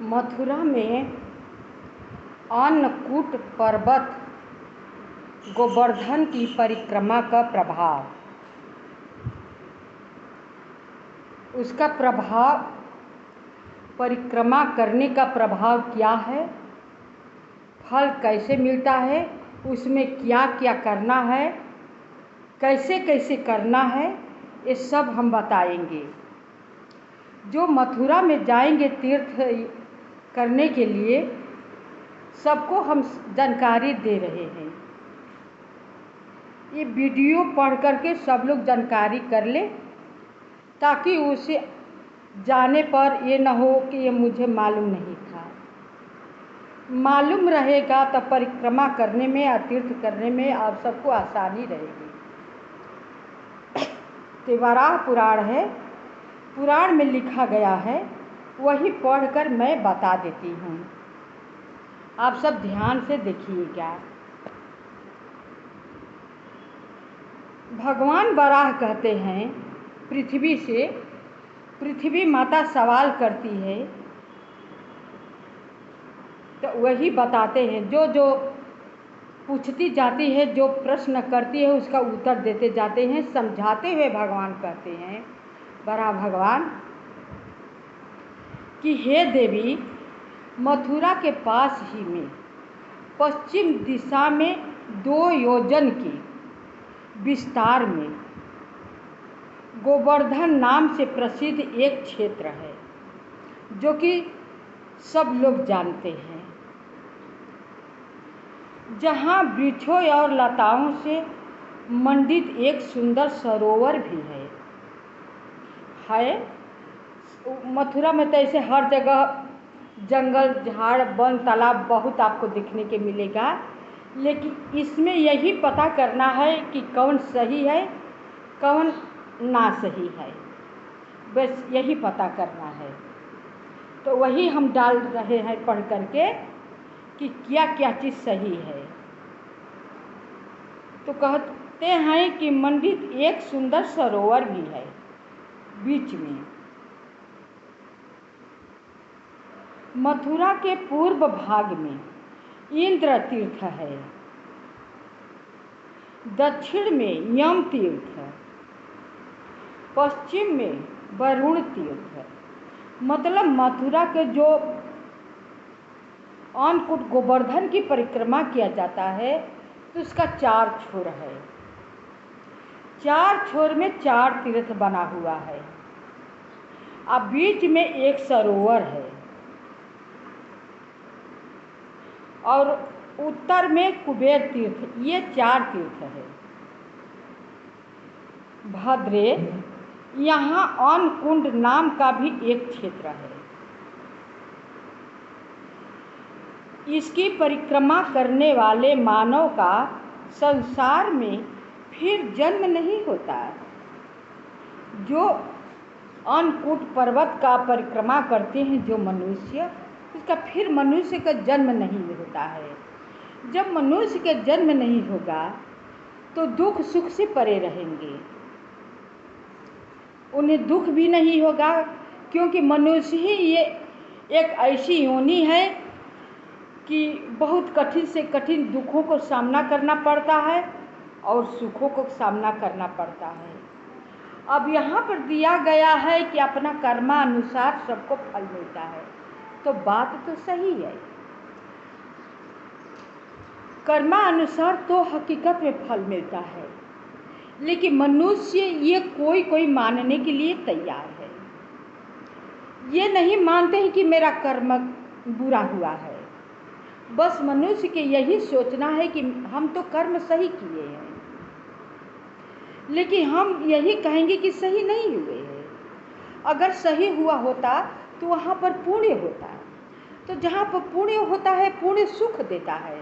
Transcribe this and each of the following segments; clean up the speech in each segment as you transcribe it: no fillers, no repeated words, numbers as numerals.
मथुरा में अन्नकूट पर्वत गोवर्धन की परिक्रमा का प्रभाव। उसका प्रभाव, परिक्रमा करने का प्रभाव क्या है, फल कैसे मिलता है, उसमें क्या क्या करना है, कैसे कैसे करना है, ये सब हम बताएंगे। जो मथुरा में जाएंगे तीर्थ करने के लिए, सबको हम जानकारी दे रहे हैं। ये वीडियो पढ़ करके सब लोग जानकारी कर ले, ताकि उसे जाने पर ये न हो कि ये मुझे मालूम नहीं था। मालूम रहेगा तो परिक्रमा करने में या तीर्थ करने में आप सबको आसानी रहेगी। वराह पुराण है, पुराण में लिखा गया है, वही पढ़कर मैं बता देती हूँ। आप सब ध्यान से देखिएगा। भगवान वराह कहते हैं, पृथ्वी से, पृथ्वी माता सवाल करती है तो वही बताते हैं। जो जो पूछती जाती है, जो प्रश्न करती है, उसका उत्तर देते जाते हैं। समझाते हुए भगवान कहते हैं, वराह भगवान, कि हे देवी, मथुरा के पास ही में पश्चिम दिशा में 2 योजन की विस्तार में गोवर्धन नाम से प्रसिद्ध एक क्षेत्र है, जो कि सब लोग जानते हैं, जहाँ वृक्षों और लताओं से मंडित एक सुंदर सरोवर भी है। मथुरा में तो ऐसे हर जगह जंगल, झाड़, वन, तालाब बहुत आपको देखने के मिलेगा, लेकिन इसमें यही पता करना है कि कौन सही है, कौन ना सही है, बस यही पता करना है। तो वही हम डाल रहे हैं पढ़ करके कि क्या क्या चीज़ सही है। तो कहते हैं कि मंडित एक सुंदर सरोवर भी है बीच में। मथुरा के पूर्व भाग में इंद्र तीर्थ है, दक्षिण में यम तीर्थ है, पश्चिम में वरुण तीर्थ है। मतलब मथुरा के जो अन्नकूट गोवर्धन की परिक्रमा किया जाता है, तो उसका 4 छोर है। 4 छोर में 4 तीर्थ बना हुआ है। अब बीच में एक सरोवर है और उत्तर में कुबेर तीर्थ। ये 4 तीर्थ है। भद्रे, यहाँ अन्नकुंड नाम का भी एक क्षेत्र है। इसकी परिक्रमा करने वाले मानव का संसार में फिर जन्म नहीं होता। जो अन्नकूट पर्वत का परिक्रमा करते हैं जो मनुष्य, उसका फिर मनुष्य का जन्म नहीं होता है। जब मनुष्य का जन्म नहीं होगा तो दुख सुख से परे रहेंगे, उन्हें दुख भी नहीं होगा, क्योंकि मनुष्य ही ये एक ऐसी योनि है कि बहुत कठिन से कठिन दुखों को सामना करना पड़ता है और सुखों को सामना करना पड़ता है। अब यहाँ पर दिया गया है कि अपना कर्मानुसार सबको फल मिलता है, तो बात तो सही है। कर्मानुसार तो हकीकत में फल मिलता है, लेकिन मनुष्य ये कोई मानने के लिए तैयार है। ये नहीं मानते हैं कि मेरा कर्म बुरा हुआ है। बस मनुष्य के यही सोचना है कि हम तो कर्म सही किए हैं, लेकिन हम यही कहेंगे कि सही नहीं हुए हैं। अगर सही हुआ होता तो वहाँ पर पुण्य होता, तो जहाँ पर पुण्य होता है, पुण्य सुख देता है,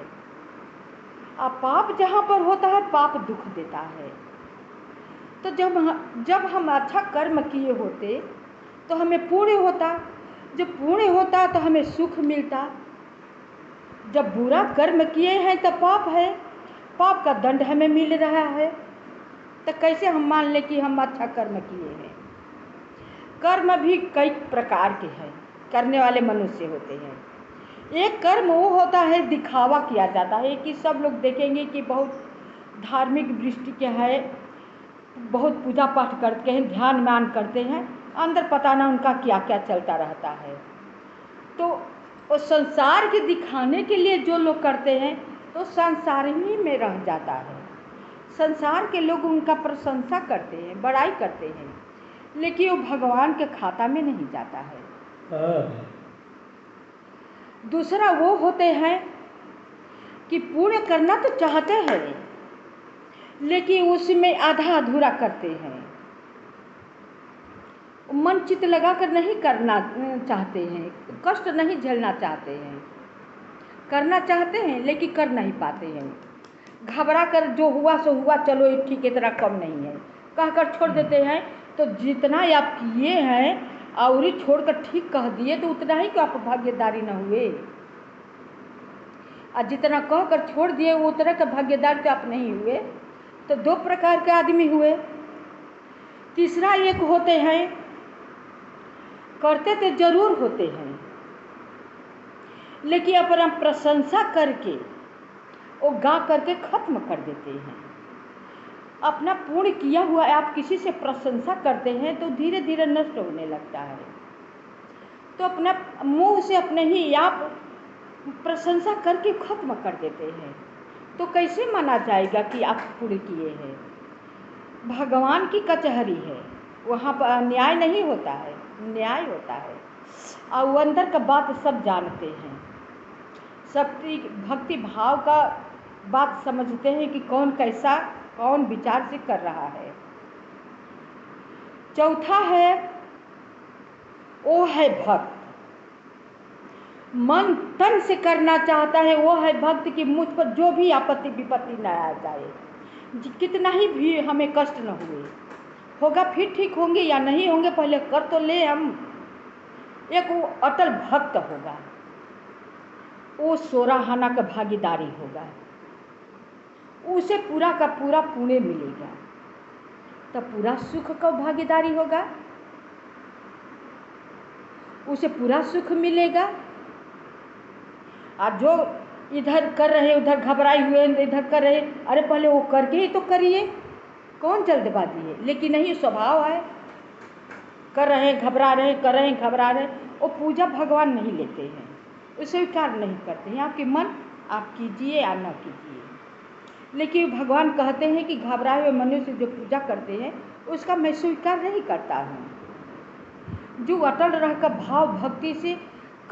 और पाप जहाँ पर होता है, पाप दुख देता है। तो जब हम अच्छा कर्म किए होते तो हमें पुण्य होता, जब पुण्य होता तो हमें सुख मिलता। जब बुरा कर्म किए हैं तो पाप है, पाप का दंड हमें मिल रहा है, तो कैसे हम मान लें कि हम अच्छा कर्म किए हैं। कर्म भी कई प्रकार के हैं, करने वाले मनुष्य होते हैं। एक कर्म वो होता है दिखावा किया जाता है कि सब लोग देखेंगे कि बहुत धार्मिक दृष्टि के है, बहुत पूजा पाठ करते हैं, ध्यान मान करते हैं, अंदर पता ना उनका क्या क्या चलता रहता है। तो वो संसार के दिखाने के लिए जो लोग करते हैं तो संसार ही में रह जाता है। संसार के लोग उनका प्रशंसा करते हैं, बड़ाई करते हैं, लेकिन वो भगवान के खाता में नहीं जाता है। दूसरा वो होते हैं कि पुण्य करना तो चाहते हैं, लेकिन उसमें आधा अधूरा करते हैं, मन चित लगा कर नहीं करना चाहते हैं, कष्ट नहीं झेलना चाहते हैं, करना चाहते हैं लेकिन कर नहीं पाते हैं, घबरा कर जो हुआ सो हुआ, चलो ये ठीक इतना कम नहीं है कहकर छोड़ देते हैं। तो जितना आप किए हैं और छोड़कर ठीक कह दिए तो उतना ही क्यों आप भाग्यदारी न हुए, और जितना कह कर छोड़ दिए वो उतना का भाग्यदार तो आप नहीं हुए। तो दो प्रकार के आदमी हुए। तीसरा एक होते हैं करते तो जरूर होते हैं, लेकिन अपना प्रशंसा करके वो गा करके खत्म कर देते हैं। अपना पूर्ण किया हुआ आप किसी से प्रशंसा करते हैं तो धीरे धीरे नष्ट होने लगता है। तो अपना मुंह से अपने ही आप प्रशंसा करके खत्म कर देते हैं, तो कैसे माना जाएगा कि आप पूर्ण किए हैं। भगवान की कचहरी है, वहाँ पर अन्याय नहीं होता है, न्याय होता है, और वो अंदर का बात सब जानते हैं, सबकी भक्ति भाव का बात समझते हैं कि कौन कैसा कौन विचार से कर रहा है। चौथा है वो है भक्त, मन तन से करना चाहता है, वो है भक्त कि मुझ पर जो भी आपत्ति विपत्ति न आ जाए, कितना ही भी हमें कष्ट न हुए, होगा फिर ठीक होंगे या नहीं होंगे पहले कर तो ले हम। एक वो अटल भक्त होगा, वो सोराहाना का भागीदारी होगा, उसे पूरा का पूरा पुण्य मिलेगा, तब पूरा सुख का भागीदारी होगा, उसे पूरा सुख मिलेगा। और जो इधर कर रहे उधर घबराए हुए इधर कर रहे, अरे पहले वो करके ही तो करिए, कौन जल्दबाजी है, लेकिन नहीं स्वभाव है, कर रहे घबरा रहे कर रहे घबरा रहे, वो पूजा भगवान नहीं लेते हैं, उसे स्वीकार नहीं करते हैं। आपके मन आप कीजिए या न कीजिए, लेकिन भगवान कहते हैं कि घबराए हुए मनुष्य जो पूजा करते हैं उसका मैं स्वीकार नहीं करता हूँ। जो अटल रहकर भाव भक्ति से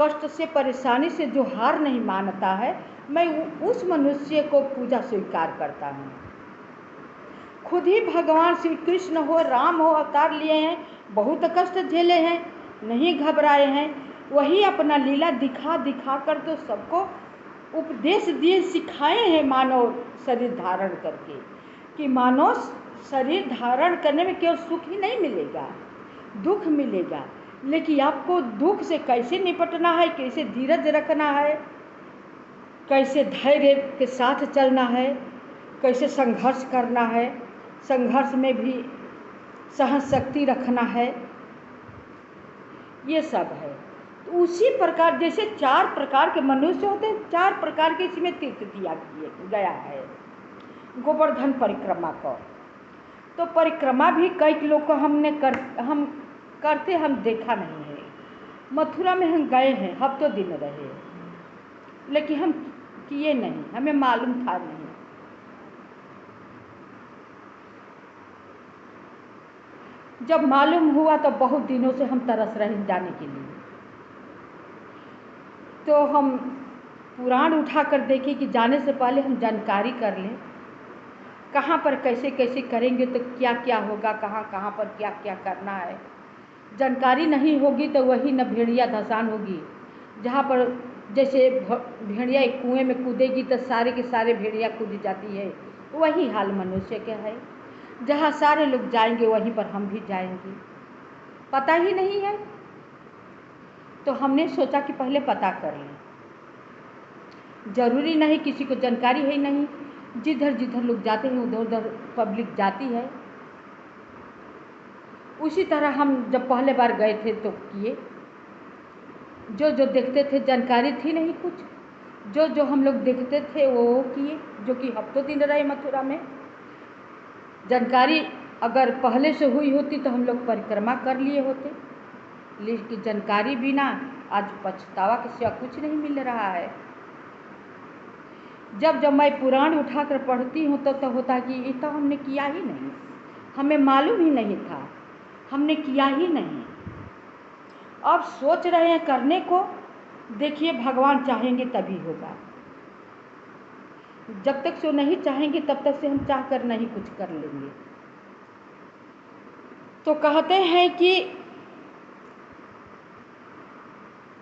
कष्ट से परेशानी से जो हार नहीं मानता है, मैं उस मनुष्य को पूजा स्वीकार करता हूँ। खुद ही भगवान श्री कृष्ण हो राम हो अवतार लिए हैं, बहुत कष्ट झेले हैं, नहीं घबराए हैं, वही अपना लीला दिखा दिखा कर तो सबको उपदेश दिए सिखाए हैं मानव शरीर धारण करके, कि मानव शरीर धारण करने में केवल सुख ही नहीं मिलेगा, दुख मिलेगा, लेकिन आपको दुख से कैसे निपटना है, कैसे धीरज रखना है, कैसे धैर्य के साथ चलना है, कैसे संघर्ष करना है, संघर्ष में भी सहन शक्ति रखना है, ये सब है। तो उसी प्रकार जैसे 4 प्रकार के मनुष्य होते हैं, 4 प्रकार के इसमें तीर्थ दिया गया है गोवर्धन परिक्रमा को। तो परिक्रमा भी कई लोग को हम करते हम देखा नहीं है। मथुरा में हम गए हैं, हफ्तों दिन रहे, लेकिन हम किए नहीं, हमें मालूम था नहीं। जब मालूम हुआ तो बहुत दिनों से हम तरस रहे जाने के लिए, तो हम पुराण उठा कर देखें कि जाने से पहले हम जानकारी कर लें, कहाँ पर कैसे कैसे करेंगे तो क्या क्या होगा, कहाँ कहाँ पर क्या क्या करना है। जानकारी नहीं होगी तो वही न भेड़िया धसान होगी, जहाँ पर जैसे भेड़िया एक कुएं में कूदेगी तो सारे के सारे भेड़िया कूद जाती है, वही हाल मनुष्य का है, जहाँ सारे लोग जाएंगे वहीं पर हम भी जाएंगे, पता ही नहीं है। तो हमने सोचा कि पहले पता कर लें, जरूरी नहीं किसी को जानकारी है नहीं, जिधर जिधर लोग जाते हैं उधर उधर पब्लिक जाती है। उसी तरह हम जब पहले बार गए थे तो किए, जो जो देखते थे जानकारी थी नहीं कुछ, जो जो हम लोग देखते थे वो किए, जो कि हफ्तों दिन रहे मथुरा में। जानकारी अगर पहले से हुई होती तो हम लोग परिक्रमा कर लिए होते, लेकिन जानकारी बिना आज पछतावा के सिवा कुछ नहीं मिल रहा है। जब जब मैं पुराण उठाकर पढ़ती हूँ तो होता है कि ये तो हमने किया ही नहीं, हमें मालूम ही नहीं था, हमने किया ही नहीं। अब सोच रहे हैं करने को, देखिए भगवान चाहेंगे तभी होगा। जब तक से नहीं चाहेंगे तब तक से हम चाह कर नहीं कुछ कर लेंगे। तो कहते हैं कि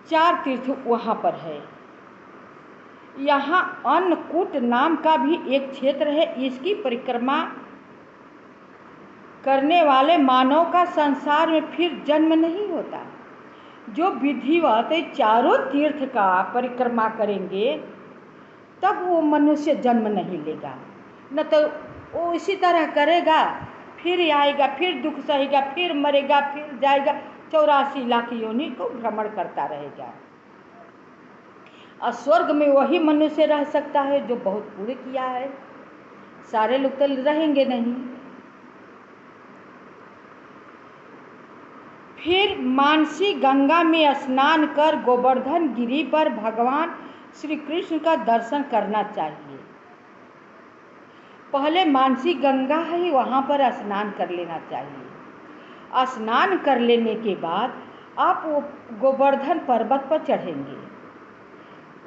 4 तीर्थ वहाँ पर है। यहाँ अन्नकूट नाम का भी एक क्षेत्र है। इसकी परिक्रमा करने वाले मानव का संसार में फिर जन्म नहीं होता। जो विधिवत चारों तीर्थ का परिक्रमा करेंगे तब वो मनुष्य जन्म नहीं लेगा, न तो वो इसी तरह करेगा, फिर आएगा, फिर दुख सहेगा, फिर मरेगा, फिर जाएगा, 84 लाख योनि को भ्रमण करता रहेगा। और स्वर्ग में वही मनुष्य रह सकता है जो बहुत पुण्य किया है, सारे लोग तो रहेंगे नहीं। फिर मानसी गंगा में स्नान कर गोवर्धन गिरी पर भगवान श्री कृष्ण का दर्शन करना चाहिए। पहले मानसी गंगा है, वहाँ पर स्नान कर लेना चाहिए। स्नान कर लेने के बाद आप वो गोवर्धन पर्वत पर चढ़ेंगे।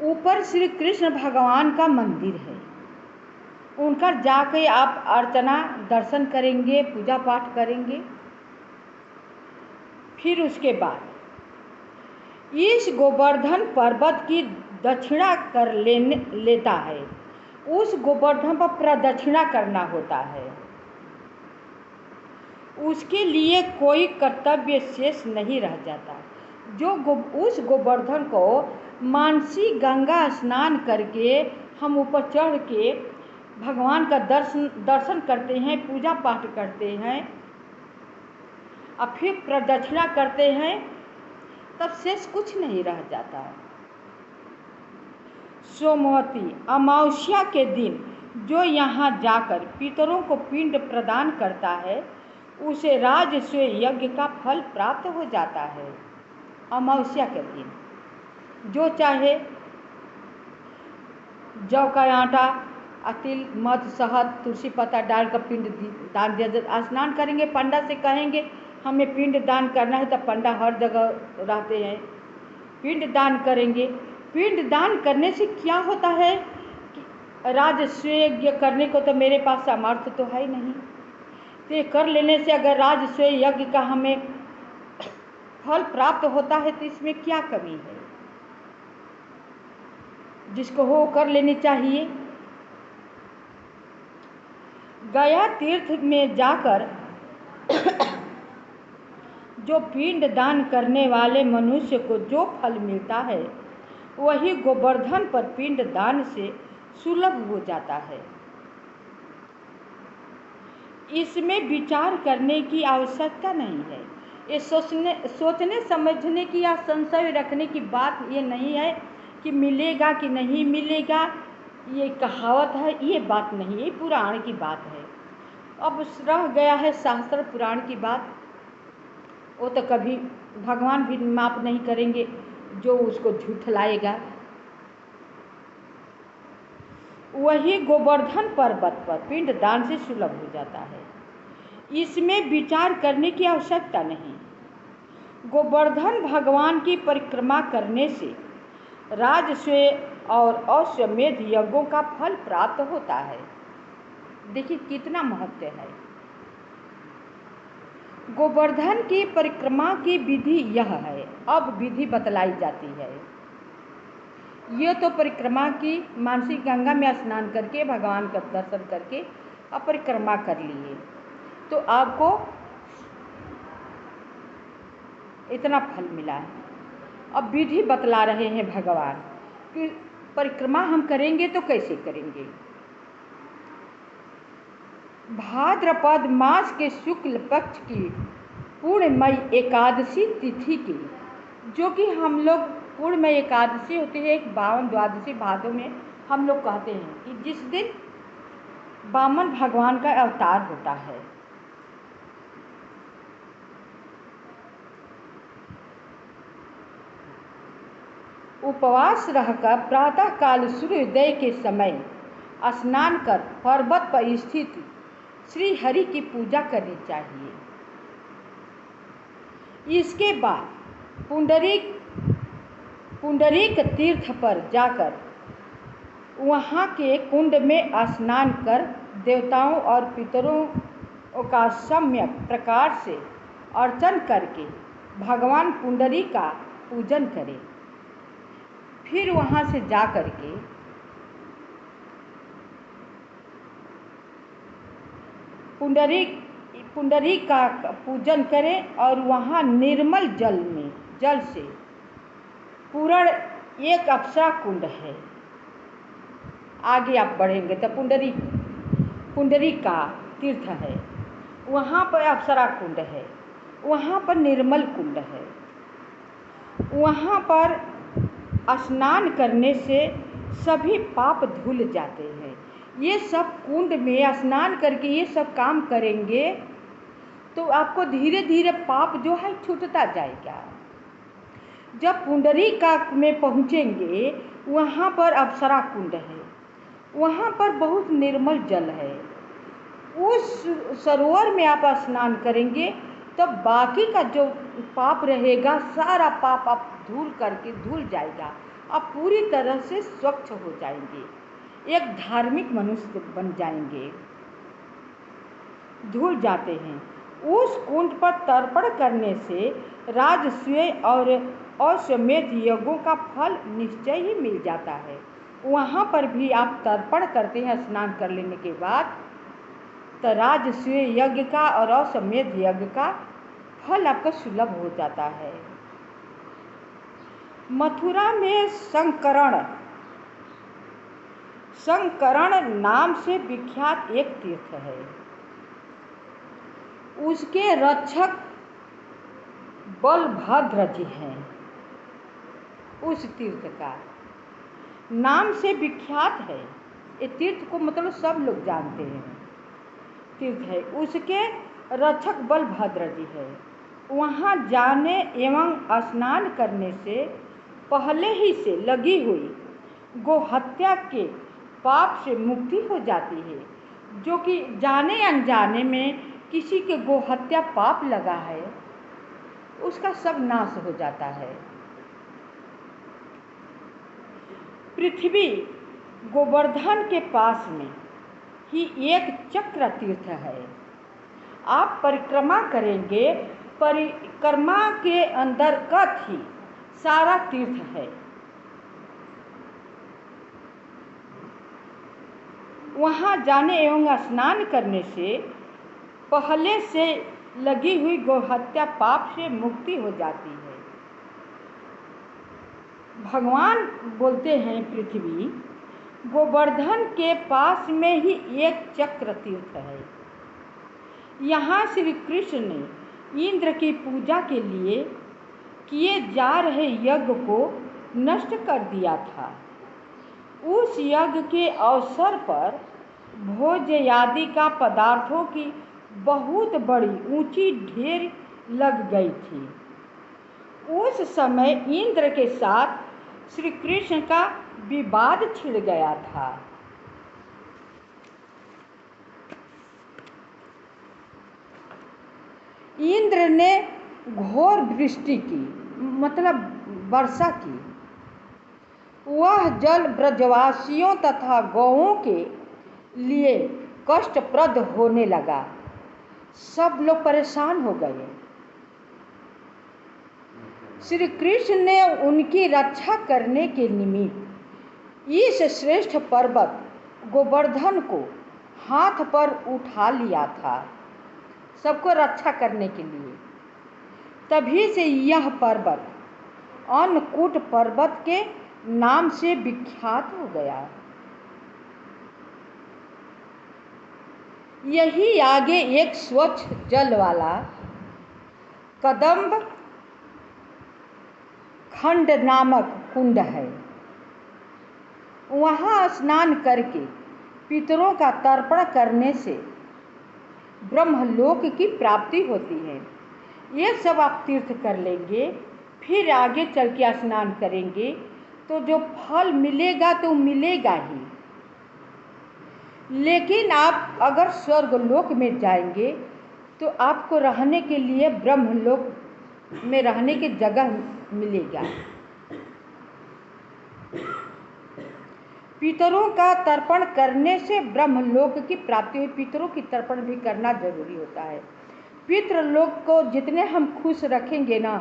ऊपर श्री कृष्ण भगवान का मंदिर है, उनका जाके आप अर्चना दर्शन करेंगे, पूजा पाठ करेंगे। फिर उसके बाद इस गोवर्धन पर्वत की दक्षिणा कर लेता है। उस गोवर्धन पर प्रदक्षिणा करना होता है। उसके लिए कोई कर्तव्य शेष नहीं रह जाता। जो उस गोवर्धन को मानसी गंगा स्नान करके हम ऊपर चढ़ के भगवान का दर्शन करते हैं, पूजा पाठ करते हैं और फिर प्रदक्षिणा करते हैं, तब शेष कुछ नहीं रह जाता। सोमवती अमावस्या के दिन जो यहाँ जाकर पितरों को पिंड प्रदान करता है उसे राजस्व यज्ञ का फल प्राप्त हो जाता है। अमावस्या के दिन जो चाहे जौ का आटा, तिल, मध, शहद, तुलसी पत्ता डालकर पिंड दान दिया। स्नान करेंगे, पंडा से कहेंगे हमें पिंड दान करना है, तो पंडा हर जगह रहते हैं, पिंड दान करेंगे। पिंड दान करने से क्या होता है कि राजस्व यज्ञ करने को तो मेरे पास सामर्थ्य तो है नहीं, तो ये कर लेने से अगर राजस्व यज्ञ का हमें फल प्राप्त होता है तो इसमें क्या कमी है। जिसको हो कर लेनी चाहिए। गया तीर्थ में जाकर जो पिंड दान करने वाले मनुष्य को जो फल मिलता है वही गोवर्धन पर पिंड दान से सुलभ हो जाता है। इसमें विचार करने की आवश्यकता नहीं है। ये सोचने समझने की या संशय रखने की बात ये नहीं है कि मिलेगा कि नहीं मिलेगा, ये कहावत है, ये बात नहीं, ये पुराण की बात है। अब रह गया है शास्त्र पुराण की बात, वो तो कभी भगवान भी माफ नहीं करेंगे जो उसको झूठलाएगा। वही गोवर्धन पर्वत पर पिंड दान से सुलभ हो जाता है। इसमें विचार करने की आवश्यकता नहीं। गोवर्धन भगवान की परिक्रमा करने से राजस्व और अश्वमेध यज्ञों का फल प्राप्त होता है। देखिए कितना महत्व है। गोवर्धन की परिक्रमा की विधि यह है। अब विधि बतलाई जाती है। ये तो परिक्रमा की मानसी गंगा में स्नान करके भगवान का दर्शन करके और परिक्रमा कर लिए तो आपको इतना फल मिला है। अब विधि बतला रहे हैं भगवान कि परिक्रमा हम करेंगे तो कैसे करेंगे। भाद्रपद मास के शुक्ल पक्ष की पूर्णमयी एकादशी तिथि की, जो कि हम लोग पूर्णिमा एकादशी होती है, एक बावन द्वादशी भादों में हम लोग कहते हैं कि जिस दिन वामन भगवान का अवतार होता है। उपवास रहकर प्रातःकाल सूर्योदय के समय स्नान कर पर्वत पर स्थित श्री हरि की पूजा करनी चाहिए। इसके बाद पुंडरीक तीर्थ पर जाकर वहाँ के कुंड में स्नान कर देवताओं और पितरों का सम्यक प्रकार से अर्चन करके भगवान पुंडरीक का पूजन करें। फिर वहाँ से जा कर के पुंडरीक का पूजन करें और वहाँ निर्मल जल से पूर्ण एक अप्सरा कुंड है। आगे आप बढ़ेंगे तो पुंडरीक का तीर्थ है, वहाँ पर अप्सरा कुंड है, वहाँ पर निर्मल कुंड है। वहाँ पर स्नान करने से सभी पाप धुल जाते हैं। ये सब कुंड में स्नान करके ये सब काम करेंगे तो आपको धीरे धीरे पाप जो है छूटता जाएगा। जब पुंडरीक में पहुँचेंगे वहाँ पर अप्सरा कुंड है, वहाँ पर बहुत निर्मल जल है। उस सरोवर में आप स्नान करेंगे तो बाकी का जो पाप रहेगा सारा पाप आप धुल जाएगा। आप पूरी तरह से स्वच्छ हो जाएंगे, एक धार्मिक मनुष्य बन जाएंगे। धुल जाते हैं। उस कुंड पर तर्पण करने से राजसूय और अश्वमेध यज्ञों का फल निश्चय ही मिल जाता है। वहाँ पर भी आप तर्पण करते हैं स्नान कर लेने के बाद, तो राजसूय यज्ञ का और अश्वमेध यज्ञ का फल आपको सुलभ हो जाता है। मथुरा में शंकरण नाम से विख्यात एक तीर्थ है। उसके रक्षक बलभद्र जी हैं। उस तीर्थ का नाम से विख्यात है। ये तीर्थ को मतलब सब लोग जानते हैं, तीर्थ है। उसके रक्षक बलभद्र जी है। वहाँ जाने एवं स्नान करने से पहले ही से लगी हुई गोहत्या के पाप से मुक्ति हो जाती है। जो कि जाने अनजाने में किसी के गोहत्या पाप लगा है उसका सब नाश हो जाता है। पृथ्वी गोवर्धन के पास में ही एक चक्र तीर्थ है। आप परिक्रमा करेंगे, परिक्रमा के अंतर्गत ही सारा तीर्थ है। वहाँ जाने एवं स्नान करने से पहले से लगी हुई गोहत्या पाप से मुक्ति हो जाती है। भगवान बोलते हैं पृथ्वी गोवर्धन के पास में ही एक चक्र तीर्थ है। यहाँ श्री कृष्ण ने इंद्र की पूजा के लिए किए जा रहे यज्ञ को नष्ट कर दिया था। उस यज्ञ के अवसर पर भोज्यादि का पदार्थों की बहुत बड़ी ऊंची ढेर लग गई थी। उस समय इंद्र के साथ श्री कृष्ण का विवाद छिड़ गया था। इंद्र ने घोर वृष्टि की, मतलब वर्षा की। वह जल ब्रजवासियों तथा गौओं के लिए कष्टप्रद होने लगा। सब लोग परेशान हो गए। श्री कृष्ण ने उनकी रक्षा करने के निमित्त इस श्रेष्ठ पर्वत गोवर्धन को हाथ पर उठा लिया था, सबको रक्षा करने के लिए। तभी से यह पर्वत अन्नकूट पर्वत के नाम से विख्यात हो गया। यही आगे एक स्वच्छ जल वाला कदम्ब खंड नामक कुंड है। वहाँ स्नान करके पितरों का तर्पण करने से ब्रह्मलोक की प्राप्ति होती है। ये सब आप तीर्थ कर लेंगे, फिर आगे चल के स्नान करेंगे तो जो फल मिलेगा तो मिलेगा ही। लेकिन आप अगर स्वर्गलोक में जाएंगे तो आपको रहने के लिए ब्रह्मलोक में रहने की जगह मिलेगा। पितरों का तर्पण करने से ब्रह्मलोक की प्राप्ति हुई। पितरों की तर्पण भी करना जरूरी होता है। पितृलोक को जितने हम खुश रखेंगे ना,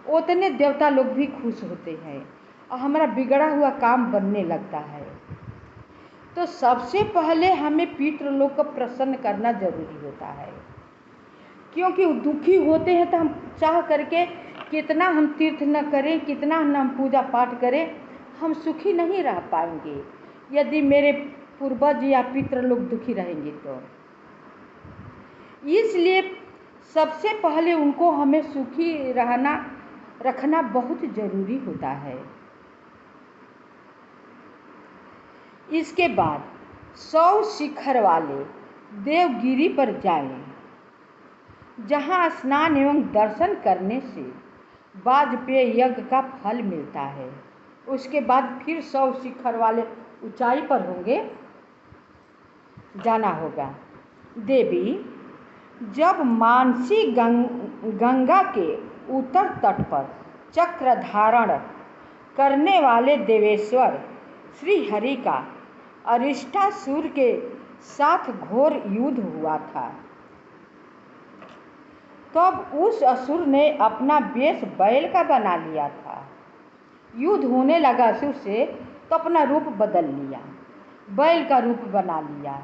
उतने देवता लोग भी खुश होते हैं और हमारा बिगड़ा हुआ काम बनने लगता है। तो सबसे पहले हमें पितृलोक को प्रसन्न करना जरूरी होता है, क्योंकि दुखी होते हैं तो हम चाह करके कितना हम तीर्थ न करें, कितना हम पूजा पाठ करें, हम सुखी नहीं रह पाएंगे यदि मेरे पूर्वज या पितृ लोग दुखी रहेंगे तो। इसलिए सबसे पहले उनको हमें सुखी रखना बहुत जरूरी होता है। इसके बाद 100 शिखर वाले देवगिरी पर जाएं, जहाँ स्नान एवं दर्शन करने से वाजपेय यज्ञ का फल मिलता है। उसके बाद फिर 100 शिखर वाले ऊंचाई पर होंगे जाना होगा। देवी जब मानसी गंगा के उत्तर तट पर चक्र धारण करने वाले देवेश्वर श्री हरि का अरिष्टासुर के साथ घोर युद्ध हुआ था, तब उस असुर ने अपना वेश बैल का बना लिया था। युद्ध होने लगा असुर से तो अपना रूप बदल लिया, बैल का रूप बना लिया।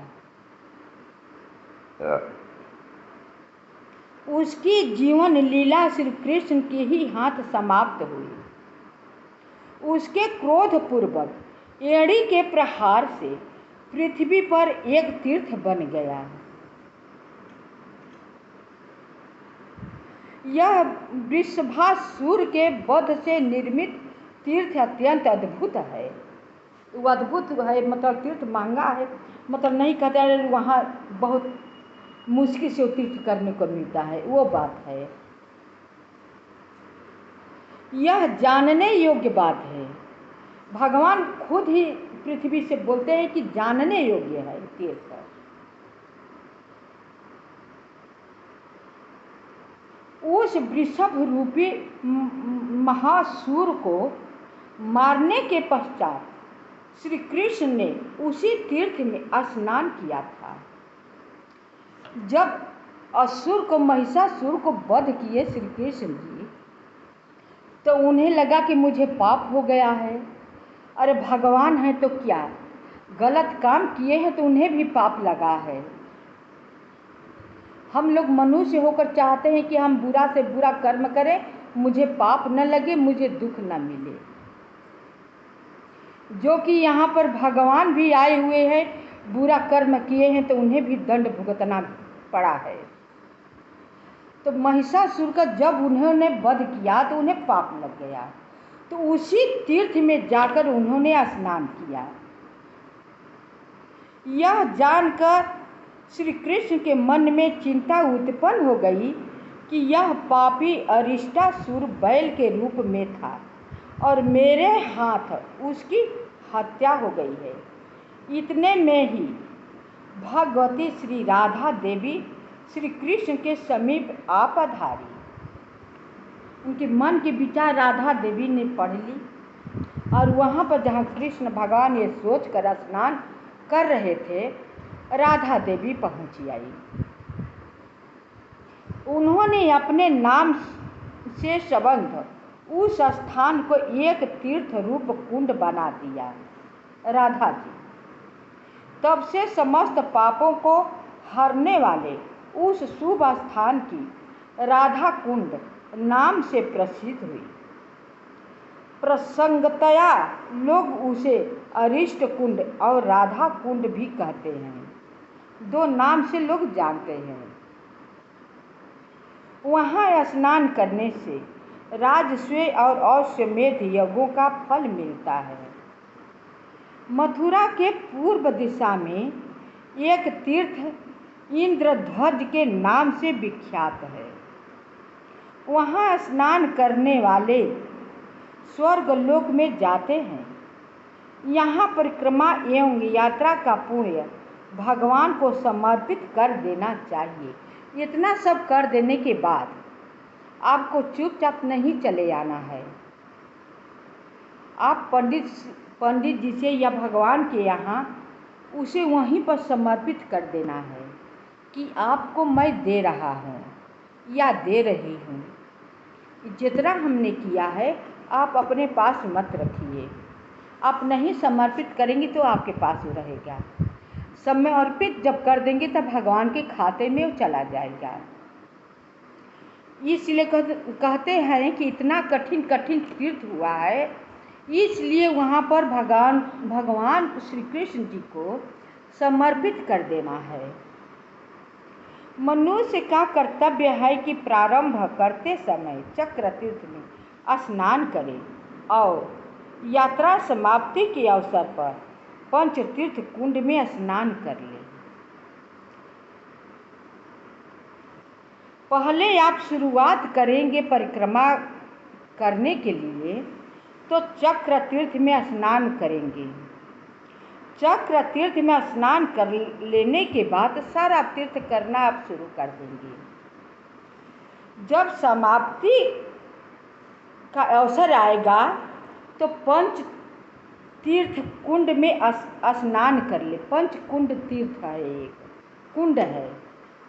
उसकी जीवन लीला श्री कृष्ण के ही हाथ समाप्त हुई। उसके क्रोध पूर्वक एड़ी के प्रहार से पृथ्वी पर एक तीर्थ बन गया। यह वृषभासुर के वध से निर्मित तीर्थ अत्यंत अद्भुत है। वो अद्भुत है, मतलब तीर्थ महंगा है, मतलब नहीं कहते हैं वहाँ बहुत मुश्किल से तीर्थ करने को मिलता है, वो बात है। यह जानने योग्य बात है। भगवान खुद ही पृथ्वी से बोलते हैं कि जानने योग्य है तीर्थ। उस वृषभ रूपी महासुर को मारने के पश्चात श्री कृष्ण ने उसी तीर्थ में स्नान किया था। जब असुर को महिषासुर को वध किए श्री कृष्ण जी, तो उन्हें लगा कि मुझे पाप हो गया है। अरे भगवान हैं तो क्या, गलत काम किए हैं तो उन्हें भी पाप लगा है। हम लोग मनुष्य होकर चाहते हैं कि हम बुरा से बुरा कर्म करें, मुझे पाप न लगे, मुझे दुख न मिले। जो कि यहाँ पर भगवान भी आए हुए हैं, बुरा कर्म किए हैं तो उन्हें भी दंड भुगतना पड़ा है। तो महिषासुर का जब उन्होंने वध किया तो उन्हें पाप लग गया, तो उसी तीर्थ में जाकर उन्होंने स्नान किया। यह जानकर श्री कृष्ण के मन में चिंता उत्पन्न हो गई कि यह पापी अरिष्टासुर बैल के रूप में था और मेरे हाथ उसकी हत्या हो गई है। इतने में ही भगवती श्री राधा देवी श्री कृष्ण के समीप आ पधारी। उनके मन के विचार राधा देवी ने पढ़ ली और वहाँ पर जहाँ कृष्ण भगवान ये सोच कर स्नान कर रहे थे, राधा देवी पहुँची आई। उन्होंने अपने नाम से संबद्ध उस स्थान को एक तीर्थ रूप कुंड बना दिया। राधा जी तब से समस्त पापों को हरने वाले उस शुभ स्थान की राधा कुंड नाम से प्रसिद्ध हुई। प्रसंगतया लोग उसे अरिष्ट कुंड और राधा कुंड भी कहते हैं, दो नाम से लोग जानते हैं। वहाँ स्नान करने से राजस्व और अश्वमेध यज्ञों का फल मिलता है। मथुरा के पूर्व दिशा में एक तीर्थ इंद्रध्वज के नाम से विख्यात है। वहाँ स्नान करने वाले स्वर्गलोक में जाते हैं। यहाँ परिक्रमा एवं यात्रा का पुण्य भगवान को समर्पित कर देना चाहिए। इतना सब कर देने के बाद आपको चुपचाप नहीं चले आना है। आप पंडित जी से या भगवान के यहाँ उसे वहीं पर समर्पित कर देना है कि आपको मैं दे रहा हूँ या दे रही हूँ। जितना हमने किया है आप अपने पास मत रखिए। आप नहीं समर्पित करेंगे तो आपके पास रहेगा। समर्पित जब कर देंगे तब भगवान के खाते में वो चला जाएगा। इसलिए कहते हैं कि इतना कठिन तीर्थ हुआ है, इसलिए वहाँ पर भगवान श्री कृष्ण जी को समर्पित कर देना है। मनुष्य का कर्तव्य है कि प्रारंभ करते समय चक्र तीर्थ में स्नान करें और यात्रा समाप्ति के अवसर पर पंचतीर्थ कुंड में स्नान कर ले। पहले आप शुरुआत करेंगे परिक्रमा करने के लिए तो चक्र तीर्थ में स्नान करेंगे। चक्र तीर्थ में स्नान कर लेने के बाद सारा तीर्थ करना आप शुरू कर देंगे। जब समाप्ति का अवसर आएगा तो पंच तीर्थ कुंड में स्नान कर ले। पंच कुंड तीर्थ है, एक कुंड है,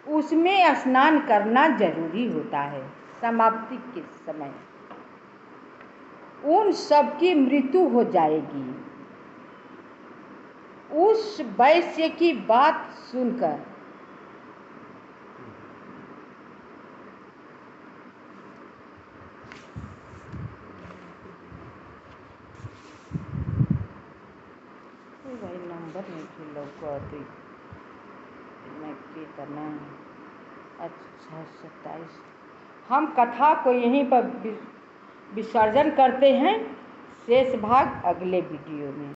उसमें स्नान करना जरूरी होता है। समाप्ति के समय उन सब की मृत्यु हो जाएगी। उस वैश्य की बात सुनकर नंबर नहीं लौकती मैं कितना अच्छा 27। हम कथा को यहीं पर विसर्जन करते हैं। शेष भाग अगले वीडियो में।